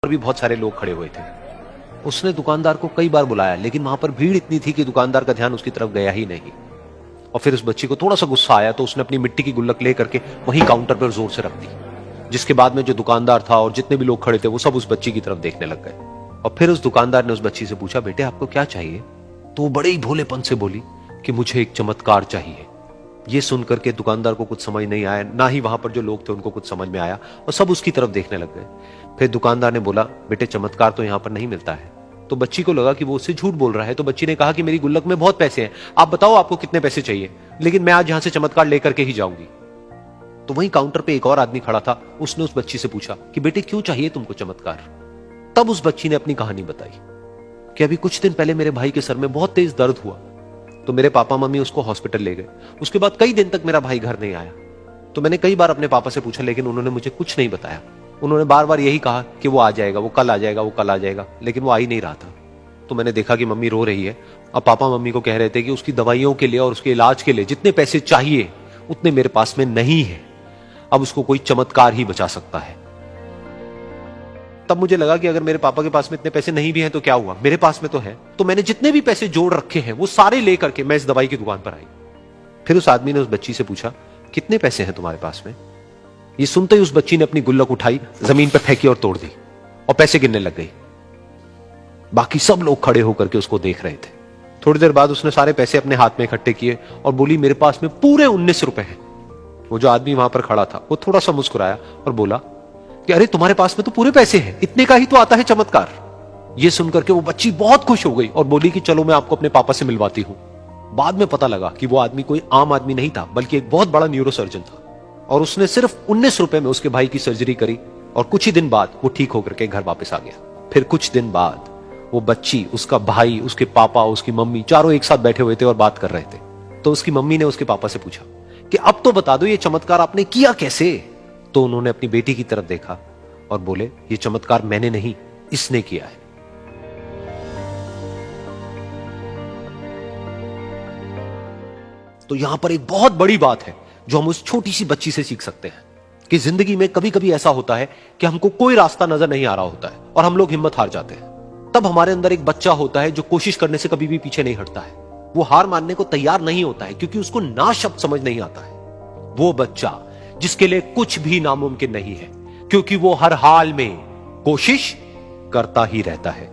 पर भी बहुत सारे लोग खड़े हुए थे। उसने दुकानदार को कई बार बुलाया, लेकिन वहां पर भीड़ इतनी थी कि दुकानदार का ध्यान उसकी तरफ गया ही नहीं। और फिर उस बच्ची को थोड़ा सा गुस्सा आया तो उसने अपनी मिट्टी की गुल्लक लेकर के वहीं काउंटर पर जोर से रख दी, जिसके बाद में जो दुकानदार था और जितने भी लोग खड़े थे वो सब उस बच्ची की तरफ देखने लग गए। और फिर उस दुकानदार ने उस बच्ची से पूछा, बेटे आपको क्या चाहिए? तो वो बड़े ही भोलेपन से बोली कि मुझे एक चमत्कार चाहिए। ये सुनकर के दुकानदार को कुछ समझ नहीं आया, ना ही वहां पर जो लोग थे उनको कुछ समझ में आया, और सब उसकी तरफ देखने लग गए। फिर दुकानदार ने बोला, बेटे चमत्कार तो यहां पर नहीं मिलता है। तो बच्ची को लगा कि वो उससे झूठ बोल रहा है, तो बच्ची ने कहा कि मेरी गुल्लक में बहुत पैसे हैं, आप बताओ आपको कितने पैसे चाहिए, लेकिन मैं आज यहां से चमत्कार लेकर के ही जाऊंगी। तो वहीं काउंटर पे एक और आदमी खड़ा था, उसने उस बच्ची से पूछा कि बेटे क्यों चाहिए तुमको चमत्कार? तब उस बच्ची ने अपनी कहानी बताई कि अभी कुछ दिन पहले मेरे भाई के सर में बहुत तेज दर्द हुआ, तो मेरे पापा मम्मी उसको हॉस्पिटल ले गए। उसके बाद कई दिन तक मेरा भाई घर नहीं आया। तो मैंने कई बार अपने पापा से पूछा, लेकिन उन्होंने मुझे कुछ नहीं बताया। उन्होंने बार बार यही कहा कि वो आ जाएगा, वो कल आ जाएगा, वो कल आ जाएगा, लेकिन वो आ ही नहीं रहा था। तो मैंने देखा कि मम्मी रो रही है, और पापा मम्मी को कह रहे थे कि उसकी दवाइयों के लिए और उसके इलाज के लिए जितने पैसे चाहिए उतने मेरे पास में नहीं है, अब उसको कोई चमत्कार ही बचा सकता है। तब मुझे लगा कि अगर मेरे पापा के पास में इतने पैसे नहीं भी हैं तो क्या हुआ, मेरे पास में तो है। तो मैंने जितने भी पैसे जोड़ रखे हैं वो सारे लेकर के मैं इस दवाई की दुकान पर आई। फिर उस आदमी ने उस बच्ची से पूछा, कितने पैसे हैं तुम्हारे पास में? ये सुनते ही उस बच्ची ने अपनी गुल्लक उठाई, जमीन पर फेंकी और तोड़ दी, और पैसे गिनने लग गई। बाकी सब लोग खड़े होकर के उसको देख रहे थे। थोड़ी देर बाद उसने सारे पैसे अपने हाथ में इकट्ठे किए और बोली, मेरे पास में पूरे 19 रुपए हैं। वो जो आदमी वहां पर खड़ा था वो थोड़ा सा मुस्कुराया और बोला कि अरे तुम्हारे पास में तो पूरे पैसे हैं, इतने का ही तो आता है चमत्कार। ये सुनकर के वो बच्ची बहुत खुश हो गई और बोली कि चलो मैं आपको अपने पापा से मिलवाती हूं। बाद में पता लगा कि वो आदमी कोई आम आदमी नहीं था, बल्कि एक बहुत बड़ा न्यूरोसर्जन था, और उसने सिर्फ 19 रुपए में उसके भाई की सर्जरी करी, और कुछ ही दिन बाद वो ठीक होकर के घर वापस आ गया। फिर कुछ दिन बाद वो बच्ची, उसका भाई, उसके पापा, उसकी मम्मी, चारों एक साथ बैठे हुए थे और बात कर रहे थे। तो उसकी मम्मी ने उसके पापा से पूछा कि अब तो बता दो ये चमत्कार आपने किया कैसे? तो उन्होंने अपनी बेटी की तरफ देखा और बोले, ये चमत्कार मैंने नहीं, इसने किया है। तो यहां पर एक बहुत बड़ी बात है जो हम उस छोटी सी बच्ची से सीख सकते हैं कि जिंदगी में कभी कभी ऐसा होता है कि हमको कोई रास्ता नजर नहीं आ रहा होता है और हम लोग हिम्मत हार जाते हैं। तब हमारे अंदर एक बच्चा होता है जो कोशिश करने से कभी भी पीछे नहीं हटता है। वो हार मानने को तैयार नहीं होता है क्योंकि उसको ना शब्द समझ नहीं आता है। वो बच्चा जिसके लिए कुछ भी नामुमकिन नहीं है, क्योंकि वो हर हाल में कोशिश करता ही रहता है।